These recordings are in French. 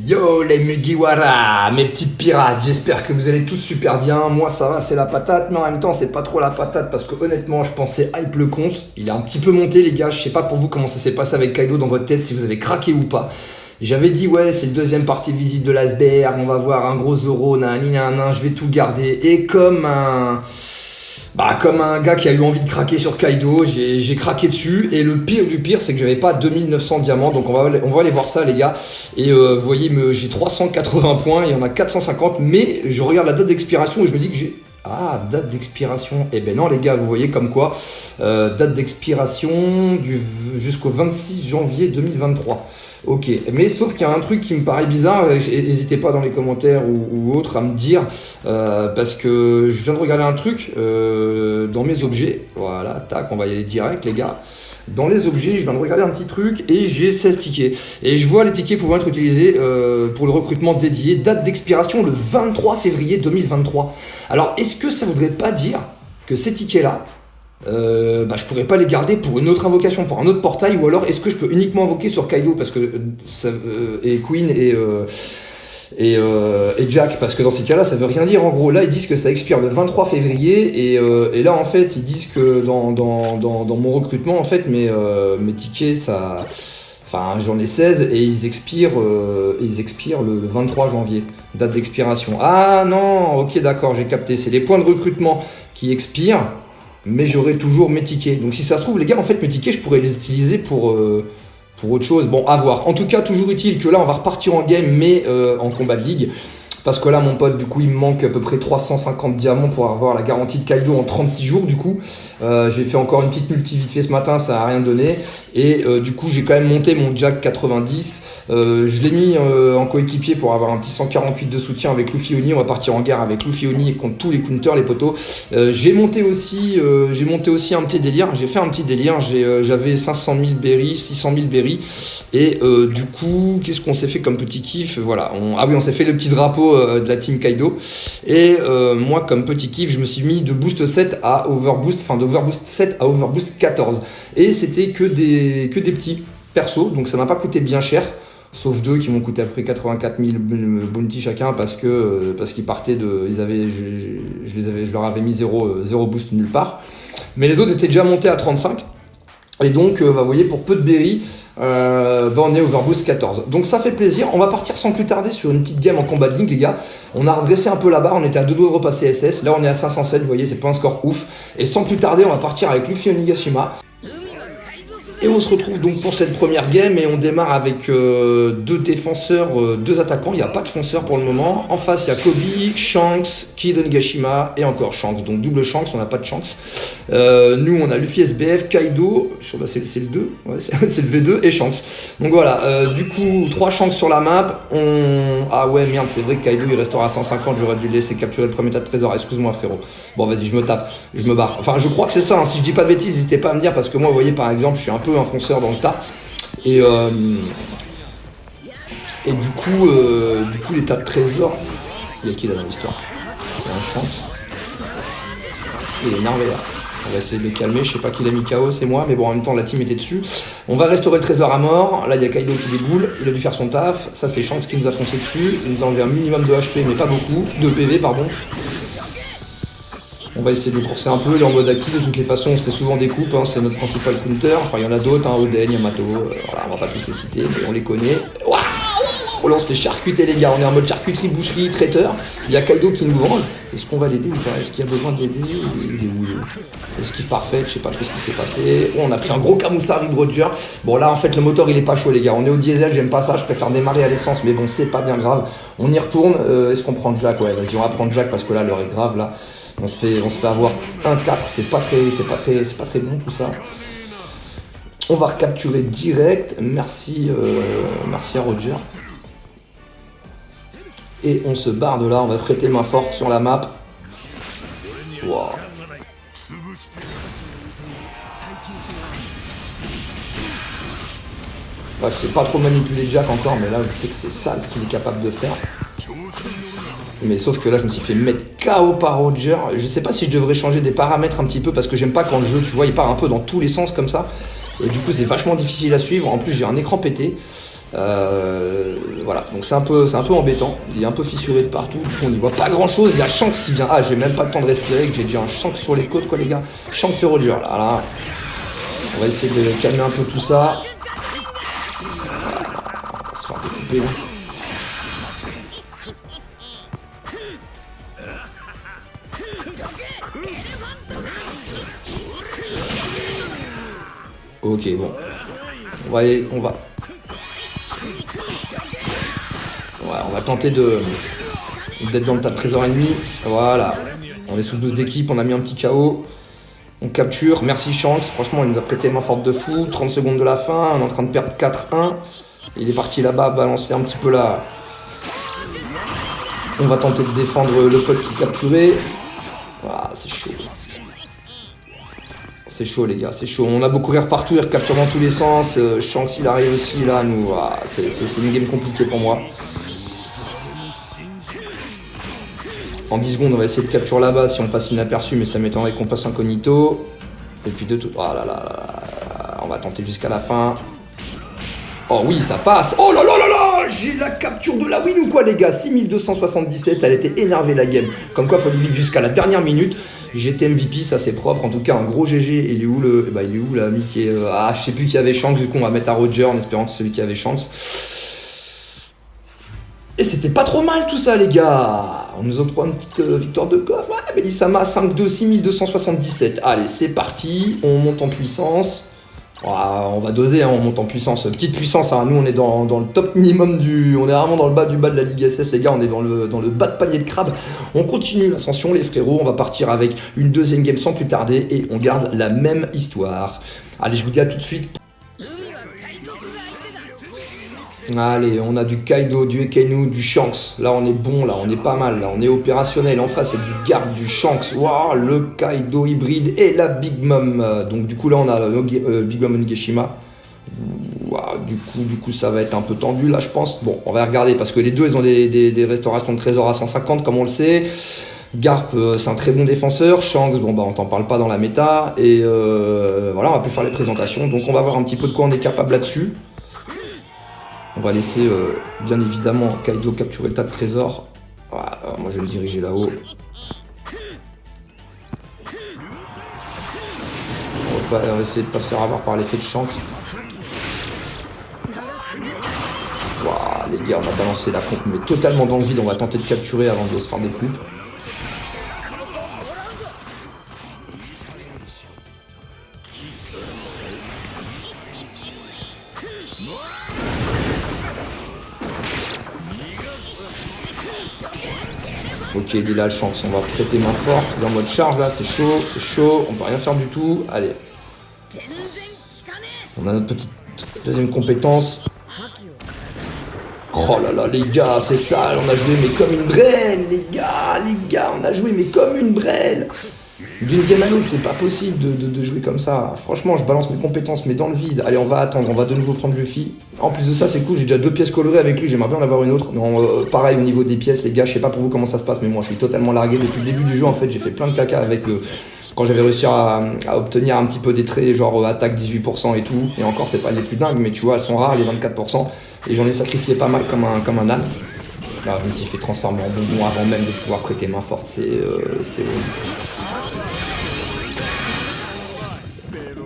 Yo les Mugiwara, mes petits pirates, j'espère que vous allez tous super bien. Moi ça va, c'est la patate, mais en même temps c'est pas trop la patate parce que honnêtement je pensais hype le compte. Il a un petit peu monté les gars, je sais pas pour vous comment ça s'est passé avec Kaido dans votre tête, si vous avez craqué ou pas. J'avais dit ouais c'est le deuxième partie visible de l'iceberg, on va voir un gros Zoro, nanana, je vais tout garder. Et comme un gars qui a eu envie de craquer sur Kaido, j'ai craqué dessus. Et le pire du pire, c'est que j'avais pas 2900 diamants. Donc on va aller voir ça, les gars. Et vous voyez, j'ai 380 points. Il y en a 450. Mais je regarde la date d'expiration et je me dis que j'ai... Ah, date d'expiration. Eh ben non, les gars, vous voyez comme quoi. Date d'expiration jusqu'au 26 janvier 2023. Ok, mais sauf qu'il y a un truc qui me paraît bizarre, n'hésitez pas dans les commentaires ou autres à me dire, parce que je viens de regarder un truc dans mes objets, voilà, tac, on va y aller direct les gars. Dans les objets, je viens de regarder un petit truc et j'ai 16 tickets. Et je vois les tickets pouvant être utilisés pour le recrutement dédié, date d'expiration le 23 février 2023. Alors, est-ce que ça voudrait pas dire que ces tickets-là, je pourrais pas les garder pour une autre invocation, pour un autre portail, ou alors est-ce que je peux uniquement invoquer sur Kaido parce que et Queen et Jack, parce que dans ces cas-là ça veut rien dire en gros. Là ils disent que ça expire le 23 février et là en fait ils disent que dans mon recrutement en fait mes tickets ça... Enfin, j'en ai 16 et ils expirent le 23 janvier, date d'expiration. Ah non, ok d'accord, j'ai capté, c'est les points de recrutement qui expirent, mais j'aurai toujours mes tickets. Donc si ça se trouve les gars, en fait mes tickets je pourrais les utiliser pour autre chose. Bon, à voir. En tout cas, toujours utile que là on va repartir en game, mais en combat de ligue. Parce que là mon pote, du coup il me manque à peu près 350 diamants pour avoir la garantie de Kaido en 36 jours du coup. J'ai fait encore une petite multi vite fait ce matin, ça a rien donné. Et du coup j'ai quand même monté mon Jack 90. Je l'ai mis en coéquipier pour avoir un petit 148 de soutien avec Luffy Oni. On va partir en guerre avec Luffy Oni contre tous les counters, les potos. J'ai monté aussi un petit délire. J'ai fait un petit délire. J'avais 500 000 berries, 600 000 berries. Et du coup, qu'est-ce qu'on s'est fait comme petit kiff? Voilà. On s'est fait le petit drapeau de la team Kaido. Et moi, comme petit kiff, je me suis mis de boost 7 à overboost, enfin d'overboost 7 à overboost 14. Et c'était que des petits persos, donc ça m'a pas coûté bien cher. Sauf deux qui m'ont coûté après 84 000 bounty chacun parce qu'ils partaient de... je leur avais mis 0 boost nulle part. Mais les autres étaient déjà montés à 35. Et donc, vous voyez, pour peu de berries, on est overboost 14. Donc ça fait plaisir. On va partir sans plus tarder sur une petite game en combat de ligue, les gars. On a redressé un peu la barre, on était à 2 doigts de repasser SS. Là, on est à 507, vous voyez, c'est pas un score ouf. Et sans plus tarder, on va partir avec Luffy Onigashima. Et on se retrouve donc pour cette première game et on démarre avec deux défenseurs, deux attaquants. Il n'y a pas de fonceur pour le moment. En face, il y a Kobe, Shanks, Kid Onigashima et encore Shanks. Donc double Shanks, on n'a pas de Shanks. Nous, on a Luffy SBF, Kaido, c'est le 2, ouais, c'est le V2 et Shanks. Donc voilà, du coup, 3 Shanks sur la map. Ah ouais, merde, c'est vrai que Kaido il restera à 150. J'aurais dû laisser capturer le premier tas de trésors. Excuse-moi, frérot. Bon, vas-y, je me tape, je me barre. Enfin, je crois que c'est ça. Hein. Si je dis pas de bêtises, n'hésitez pas à me dire parce que moi, vous voyez, par exemple, je suis un peu un fonceur dans le tas. Et du coup, les tas de trésors. Il y a qui là dans l'histoire? Il y a un Shanks. Il est énervé là. On va essayer de le calmer. Je sais pas qui l'a mis KO, c'est moi. Mais bon, en même temps, la team était dessus. On va restaurer le trésor à mort. Là, il y a Kaido qui déboule. Il a dû faire son taf. Ça, c'est Shanks qui nous a foncé dessus. Il nous a enlevé un minimum de HP, mais pas beaucoup. De PV, pardon. On va essayer de le courser un peu, il est en mode acquis, de toutes les façons on se fait souvent des coupes, hein, c'est notre principal counter, enfin il y en a d'autres, hein, Oden, Yamato, voilà, on va pas tous les citer, mais on les connaît. Waouh, oh là on se fait charcuter les gars, on est en mode charcuterie, boucherie, traiteur, il y a Kaido qui nous venge, est-ce qu'on va l'aider ou pas? Est-ce qu'il y a besoin de l'aider? Il est où? Esquive parfaite, je sais pas trop ce qui s'est passé. Oh, on a pris un gros Camusa Rib Roger. Bon là en fait le moteur il est pas chaud les gars, on est au diesel, j'aime pas ça, je préfère démarrer à l'essence, mais bon c'est pas bien grave. On y retourne, est-ce qu'on prend Jack? Ouais vas-y on va prendre Jack parce que là l'heure est grave là. On se fait avoir 1-4, c'est pas très bon tout ça. On va recapturer direct, merci à Roger. Et on se barre de là, on va prêter main forte sur la map. Wow. Je sais pas trop manipuler Jack encore, mais là je sais que c'est ça ce qu'il est capable de faire. Mais sauf que là je me suis fait mettre KO par Roger. Je sais pas si je devrais changer des paramètres un petit peu parce que j'aime pas quand le jeu, tu vois, il part un peu dans tous les sens comme ça. Et du coup c'est vachement difficile à suivre. En plus j'ai un écran pété. Voilà, donc c'est un peu embêtant. Il est un peu fissuré de partout, du coup on n'y voit pas grand chose. Il y a Shanks qui vient. Ah, j'ai même pas le temps de respirer, que j'ai déjà un Shanks sur les côtes, quoi, les gars. Shanks et Roger, là. On va essayer de calmer un peu tout ça. On va se faire découper, là. Ok, bon. On va aller, on va. Ouais, on va tenter d'être dans le tas de trésors ennemi. Voilà. On est sous 12 d'équipe, on a mis un petit KO. On capture. Merci Shanks. Franchement, il nous a prêté main forte de fou. 30 secondes de la fin. On est en train de perdre 4-1. Il est parti là-bas balancer un petit peu là. On va tenter de défendre le pote qui est capturé. Ah, c'est chaud. C'est chaud les gars, c'est chaud. On a beau courir partout, il recapture dans tous les sens. Shanks il arrive aussi là, nous. Ah, c'est une game compliquée pour moi. En 10 secondes, on va essayer de capturer là-bas si on passe inaperçu, mais ça m'étonnerait qu'on passe incognito. Et puis de tout. Oh là là là. On va tenter jusqu'à la fin. Oh oui, ça passe. Oh là là là là. J'ai la capture de la win ou quoi les gars. 6277, elle était énervée la game. Comme quoi, il fallait vivre jusqu'à la dernière minute. J'étais MVP, ça c'est propre. En tout cas, un gros GG. Il est où le. Bah, il est où l'ami qui est. Ah, je sais plus qui avait chance. Du coup, on va mettre à Roger en espérant que c'est celui qui avait chance. Et c'était pas trop mal tout ça, les gars. On nous octroie une petite victoire de coffre. Ouais, Belisama 5-2, 6277. Allez, c'est parti. On monte en puissance. On va doser, hein, on monte en puissance. Petite puissance, hein. Nous on est dans le top minimum du. On est vraiment dans le bas du bas de la Ligue SF, les gars. On est dans le bas de panier de crabe. On continue l'ascension, les frérots. On va partir avec une deuxième game sans plus tarder. Et on garde la même histoire. Allez, je vous dis à tout de suite. Allez, on a du Kaido, du Akainu, du Shanks. Là, on est bon, là, on est pas mal. Là, on est opérationnel. En face, c'est du Garp, du Shanks. Waouh, le Kaido hybride et la Big Mom. Donc, du coup, là, on a Big Mom Onigashima. Waouh, du coup, ça va être un peu tendu, là, je pense. Bon, on va regarder parce que les deux, ils ont des restaurations de trésors à 150, comme on le sait. Garp, c'est un très bon défenseur. Shanks, bon, bah, on t'en parle pas dans la méta. Et voilà, on va plus faire les présentations. Donc, on va voir un petit peu de quoi on est capable là-dessus. On va laisser, bien évidemment, Kaido capturer le tas de trésors. Voilà, moi, je vais me diriger là-haut. On va essayer de ne pas se faire avoir par l'effet de Shanks. Voilà, les gars, on va balancer la pompe, mais totalement dans le vide. On va tenter de capturer avant de se faire des coupes. Ok, il est là, Shanks, on va prêter main forte. Il est en mode charge là, c'est chaud, on peut rien faire du tout. Allez. On a notre petite deuxième compétence. Oh là là, les gars, c'est sale, on a joué mais comme une brêle, les gars, on a joué mais comme une brêle. D'une game à l'autre, c'est pas possible de jouer comme ça. Franchement, je balance mes compétences, mais dans le vide. Allez, on va attendre, on va de nouveau prendre Luffy. En plus de ça, c'est cool, j'ai déjà 2 pièces colorées avec lui, j'aimerais bien en avoir une autre. Non, pareil au niveau des pièces, les gars, je sais pas pour vous comment ça se passe, mais moi, je suis totalement largué depuis le début du jeu. En fait, j'ai fait plein de caca avec quand j'avais réussi à obtenir un petit peu des traits, genre attaque 18% et tout. Et encore, c'est pas les plus dingues, mais tu vois, elles sont rares, les 24%. Et j'en ai sacrifié pas mal comme un âne. Alors, je me suis fait transformer en bonbon avant même de pouvoir prêter main forte, c'est horrible.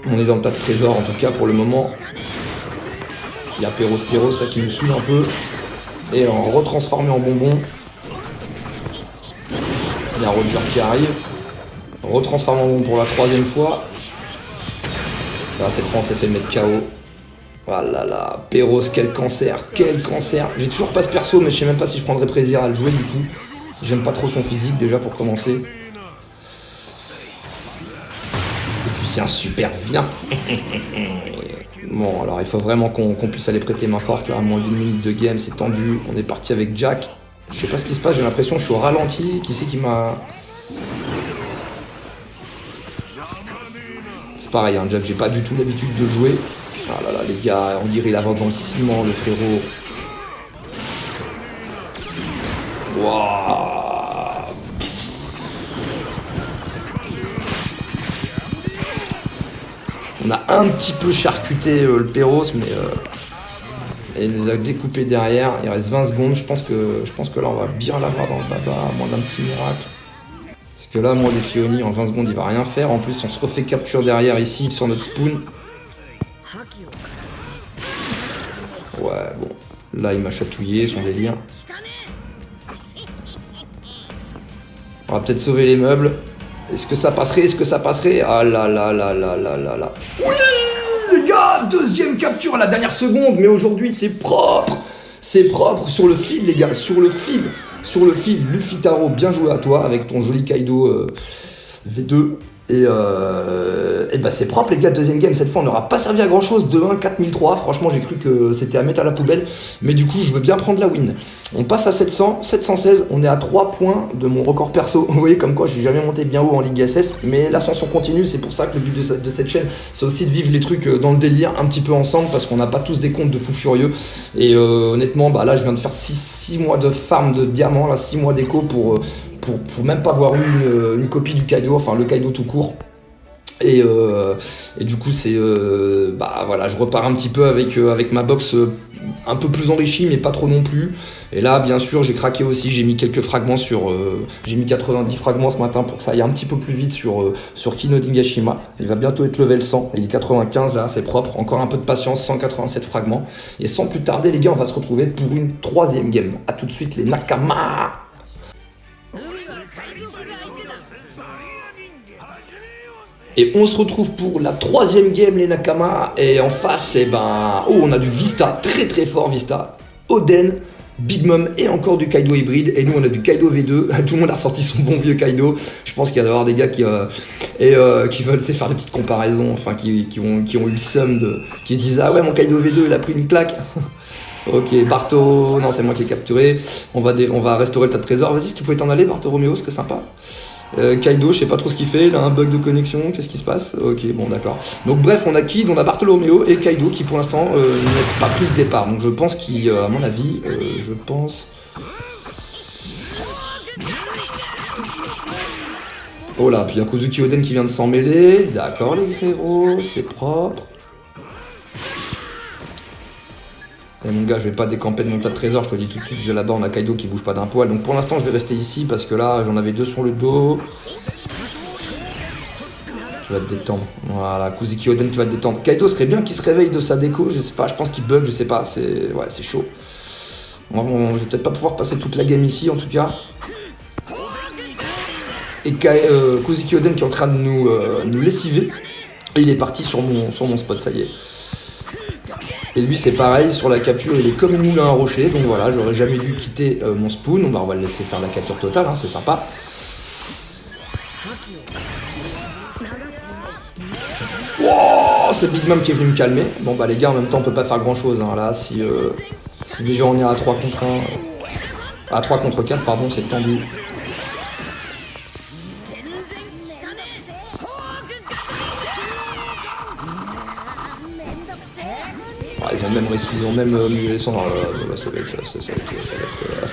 On est dans le tas de trésors, en tout cas pour le moment. Il y a Pyros là qui nous saoule un peu. Et on retransformé en bonbon. Il y a Roger qui arrive. Retransformé en bonbon pour la 3e fois. Là, cette fois on s'est fait mettre KO. Voilà là, Pyros, quel cancer. J'ai toujours pas ce perso, mais je sais même pas si je prendrais plaisir à le jouer du coup. J'aime pas trop son physique déjà pour commencer. C'est un super vilain. Bon, alors il faut vraiment qu'on puisse aller prêter main forte là, à moins d'1 minute de game, c'est tendu. On est parti avec Jack. Je sais pas ce qui se passe, j'ai l'impression que je suis au ralenti. Qui c'est qui m'a... C'est pareil, hein, Jack, j'ai pas du tout l'habitude de le jouer. Ah là là, les gars, on dirait il avance dans le ciment, le frérot. Waouh. On a un petit peu charcuté le Pyros, mais Et il nous a découpé derrière. Il reste 20 secondes. Je pense que là, on va bien l'avoir dans le baba, à moins d'un petit miracle. Parce que là, moi, les Fioni, en 20 secondes, il va rien faire. En plus, on se refait capture derrière ici sur notre spoon. Ouais, bon. Là, il m'a chatouillé, son délire. On va peut-être sauver les meubles. Est-ce que ça passerait? Est-ce que ça passerait? Ah là là là là là là là. Oui, les gars, deuxième capture à la dernière seconde. Mais aujourd'hui, c'est propre. C'est propre sur le fil, les gars. Sur le fil. Sur le fil. Luffy Taro, bien joué à toi avec ton joli Kaido V2. Et bah c'est propre les gars, deuxième game, cette fois on n'aura pas servi à grand chose, 2-1, 4003, franchement j'ai cru que c'était à mettre à la poubelle, mais du coup je veux bien prendre la win. On passe à 700, 716, on est à 3 points de mon record perso, vous voyez comme quoi je suis jamais monté bien haut en Ligue SS, mais l'ascension continue, c'est pour ça que le but de cette chaîne c'est aussi de vivre les trucs dans le délire un petit peu ensemble, parce qu'on n'a pas tous des comptes de fous furieux, et honnêtement bah là je viens de faire 6 mois de farm de diamants, là 6 mois d'écho pour même pas avoir eu une copie du Kaido, enfin le Kaido tout court. Et du coup c'est bah voilà, je repars un petit peu avec ma box un peu plus enrichie mais pas trop non plus. Et là bien sûr j'ai craqué aussi, j'ai mis quelques fragments j'ai mis 90 fragments ce matin pour que ça aille un petit peu plus vite sur Kino d'Higashima. Il va bientôt être level 100, il est 95 là, c'est propre, encore un peu de patience, 187 fragments. Et sans plus tarder les gars, on va se retrouver pour une troisième game. A tout de suite les Nakama. Et on se retrouve pour la troisième game les Nakama. Et en face, eh ben, oh, on a du Vista, très très fort Vista. Oden, Big Mom et encore du Kaido hybride. Et nous on a du Kaido V2. Tout le monde a ressorti son bon vieux Kaido. Je pense qu'il va y avoir des gars qui veulent faire des petites comparaisons. Enfin qui ont eu le seum qui se disent ah ouais mon Kaido V2 il a pris une claque. Ok, Barto, non c'est moi qui ai capturé. On va restaurer le tas de trésors. Vas-y si tu pouvais t'en aller Barto Romeo, ce serait sympa. Kaido, je sais pas trop ce qu'il fait, il a un bug de connexion, qu'est-ce qui se passe? Ok, bon d'accord. Donc bref, on a Kid, on a Bartolomeo et Kaido qui pour l'instant n'a pas pris le départ. Donc je pense qu'il, à mon avis, je pense... Oh là, puis il y a Kozuki Oden qui vient de s'en mêler. D'accord les frérots, c'est propre. Et mon gars, je vais pas décamper de mon tas de trésors, je te le dis tout de suite, j'ai là-bas, on a Kaido qui bouge pas d'un poil. Donc pour l'instant, je vais rester ici parce que là, j'en avais 2 sur le dos. Tu vas te détendre. Voilà, Kozuki Oden, tu vas te détendre. Kaido serait bien qu'il se réveille de sa déco, je sais pas, je pense qu'il bug, je sais pas, c'est chaud. Je vais peut-être pas pouvoir passer toute la game ici en tout cas. Et Kozuki Oden qui est en train de nous lessiver. Et il est parti sur mon spot, ça y est. Et lui c'est pareil, sur la capture il est comme une moule à un rocher, donc voilà, j'aurais jamais dû quitter mon spoon, on va le laisser faire la capture totale, hein, c'est sympa. Wow, c'est Big Mom qui est venu me calmer. Bon bah les gars en même temps on peut pas faire grand chose, hein, là, si déjà on est à 3 contre 1, à 3 contre 4 pardon, c'est tendu. Ils ont même mis les sons. Ça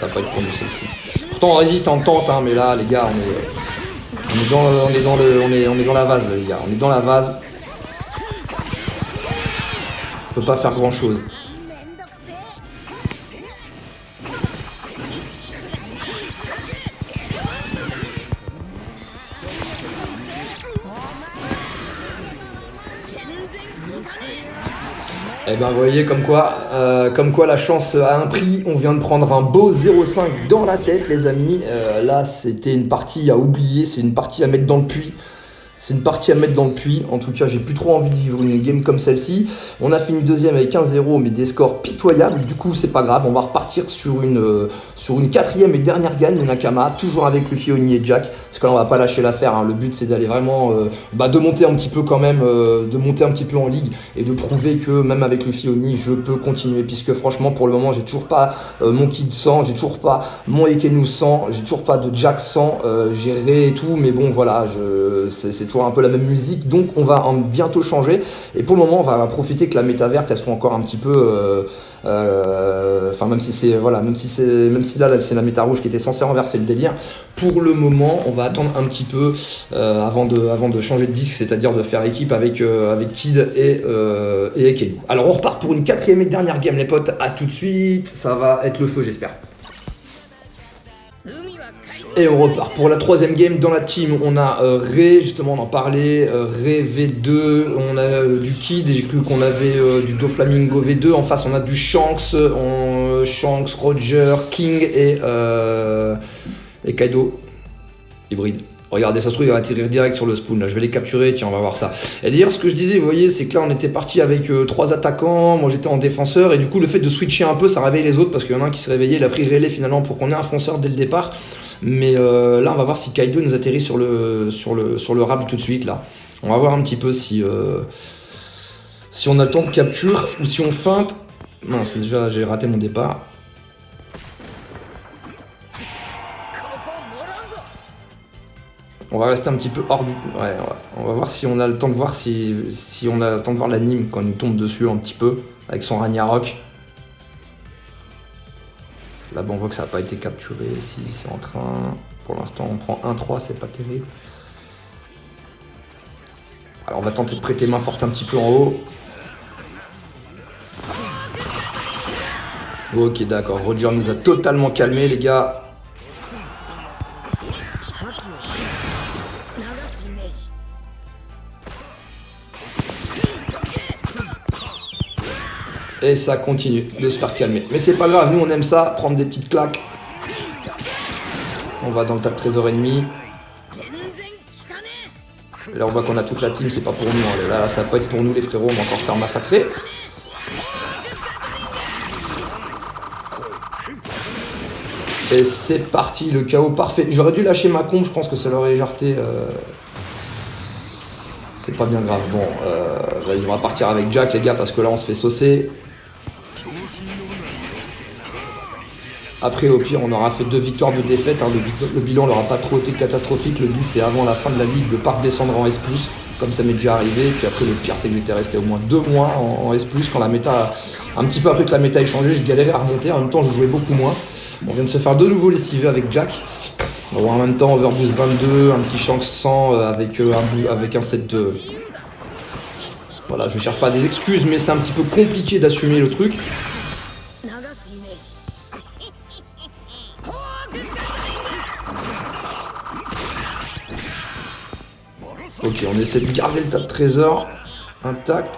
va pas être pour nous celle-ci. Pourtant on résiste en tente, hein, mais là les gars on est dans la vase là, les gars. On est dans la vase. On peut pas faire grand chose. Et ben vous voyez comme quoi la chance a un prix, on vient de prendre un beau 0,5 dans la tête les amis, là c'était une partie à oublier, c'est une partie à mettre dans le puits. C'est une partie à mettre dans le puits. En tout cas, j'ai plus trop envie de vivre une game comme celle-ci. On a fini deuxième avec 1-0, mais des scores pitoyables. Du coup, c'est pas grave. On va repartir sur une quatrième et dernière gagne de Nakama, toujours avec Luffy, Oni et Jack. Parce que là, on va pas lâcher l'affaire. Hein. Le but, c'est d'aller vraiment, de monter un petit peu quand même, de monter un petit peu en ligue et de prouver que même avec Luffy, Oni, je peux continuer. Puisque franchement, pour le moment, j'ai toujours pas mon Kid 100, j'ai toujours pas mon Ekenu 100, j'ai toujours pas de Jack 100, j'ai Ré et tout. Mais bon, voilà, c'est toujours un peu la même musique, donc on va bientôt changer. Et pour le moment, on va profiter que la méta verte, elle soit encore un petit peu... Enfin, même si là c'est la méta rouge qui était censée renverser le délire. Pour le moment, on va attendre un petit peu avant de changer de disque, c'est-à-dire de faire équipe avec Kid et Ekelu. Alors on repart pour une 4e et dernière game les potes, à tout de suite, ça va être le feu j'espère. Et on repart pour la 3e game dans la team. On a Ray, justement on en parlait, Ray V2, on a du Kid, j'ai cru qu'on avait du Doflamingo V2, en face on a du Shanks, Roger, King et Kaido hybride. Regardez, ça se trouve, il va atterrir direct sur le spoon. Là, je vais les capturer, tiens, on va voir ça. Et d'ailleurs, ce que je disais, vous voyez, c'est que là, on était parti avec 3 attaquants. Moi, j'étais en défenseur. Et du coup, le fait de switcher un peu, ça réveille les autres parce qu'il y en a un qui s'est réveillé. Il a pris relais finalement pour qu'on ait un fonceur dès le départ. Mais là, on va voir si Kaido nous atterrit sur le rable tout de suite. Là, on va voir un petit peu si on a le temps de capture ou si on feinte. Non, c'est déjà, j'ai raté mon départ. On va rester un petit peu hors du... Ouais, on va voir si on a le temps de voir si on a le temps de voir l'anime quand il nous tombe dessus un petit peu, avec son Ragnarok. Là, on voit que ça n'a pas été capturé, si c'est en train... Pour l'instant, on prend 1-3, c'est pas terrible. Alors, on va tenter de prêter main forte un petit peu en haut. Ok, d'accord, Roger nous a totalement calmé, les gars. Et ça continue de se faire calmer. Mais c'est pas grave, nous on aime ça, prendre des petites claques. On va dans le tas de trésors ennemis. Et là on voit qu'on a toute la team, c'est pas pour nous. Hein. Là ça va pas être pour nous les frérots, on va encore faire massacrer. Et c'est parti, le chaos parfait. J'aurais dû lâcher ma combe, je pense que ça l'aurait éjarté. C'est pas bien grave. Bon, vas-y, on va partir avec Jack les gars, parce que là on se fait saucer. Après, au pire, on aura fait 2 victoires, 2 défaites. Hein. Le bilan n'aura pas trop été catastrophique. Le but, c'est avant la fin de la ligue de ne pas redescendre en S+, comme ça m'est déjà arrivé. Et puis après, le pire, c'est que j'étais resté au moins 2 mois en S+, quand la méta, un petit peu après que la méta ait changé, je galérais à remonter. En même temps, je jouais beaucoup moins. On vient de se faire de nouveau lessiver avec Jack. Bon, en même temps, Overboost 22, un petit Shanks 100 avec un set de... Voilà, je cherche pas des excuses, mais c'est un petit peu compliqué d'assumer le truc. Ok, on essaie de garder le tas de trésors intact.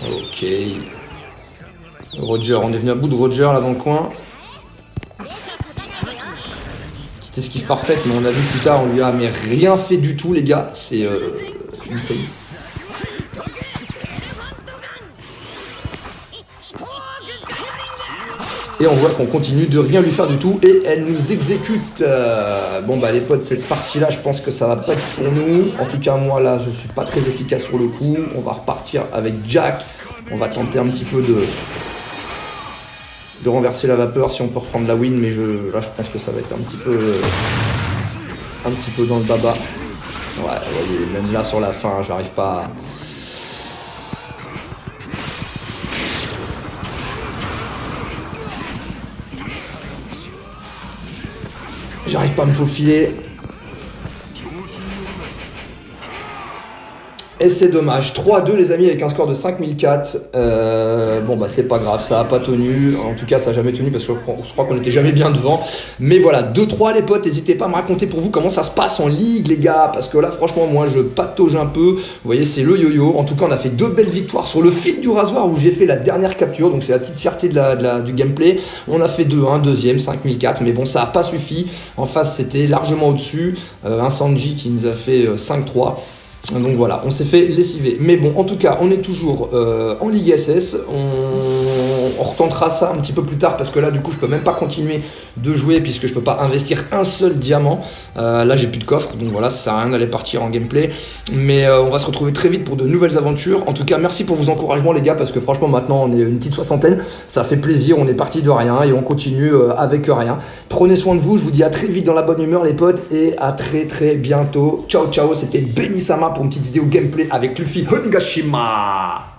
Ok. Roger, on est venu à bout de Roger là dans le coin. Petite esquive parfaite, mais on a vu plus tard, on lui a mais rien fait du tout les gars. C'est insane. Et on voit qu'on continue de rien lui faire du tout et elle nous exécute. Bon bah les potes, cette partie là je pense que ça va pas être pour nous. En tout cas moi là je suis pas très efficace sur le coup. On va repartir avec Jack. On va tenter un petit peu de renverser la vapeur si on peut reprendre la win. Mais là je pense que ça va être un petit peu dans le baba. Ouais, voyez, même là sur la fin j'arrive pas à... J'arrive pas à me faufiler. Et c'est dommage. 3-2 les amis avec un score de 5004. Bon bah c'est pas grave, ça a pas tenu. En tout cas ça a jamais tenu parce que je crois qu'on était jamais bien devant. Mais voilà, 2-3 les potes, n'hésitez pas à me raconter pour vous comment ça se passe en ligue les gars. Parce que là franchement moi je patauge un peu. Vous voyez c'est le yo-yo. En tout cas on a fait 2 belles victoires sur le fil du rasoir où j'ai fait la dernière capture. Donc c'est la petite fierté du gameplay. On a fait 2-1, deuxième, 5004. Mais bon ça a pas suffi. En face c'était largement au-dessus. Un Sanji qui nous a fait 5-3. Donc voilà, on s'est fait lessiver. Mais bon, en tout cas, on est toujours en Ligue SS. on retentera ça un petit peu plus tard parce que là du coup je peux même pas continuer de jouer puisque je peux pas investir un seul diamant. Là j'ai plus de coffre, donc voilà, ça sert à rien d'aller partir en gameplay. Mais on va se retrouver très vite pour de nouvelles aventures. En tout cas, merci pour vos encouragements les gars, parce que franchement maintenant on est une petite soixantaine, ça fait plaisir, on est parti de rien et on continue avec rien. Prenez soin de vous, je vous dis à très vite dans la bonne humeur les potes et à très bientôt. Ciao ciao, c'était Benny Sama pour une petite vidéo gameplay avec Luffy Onigashima.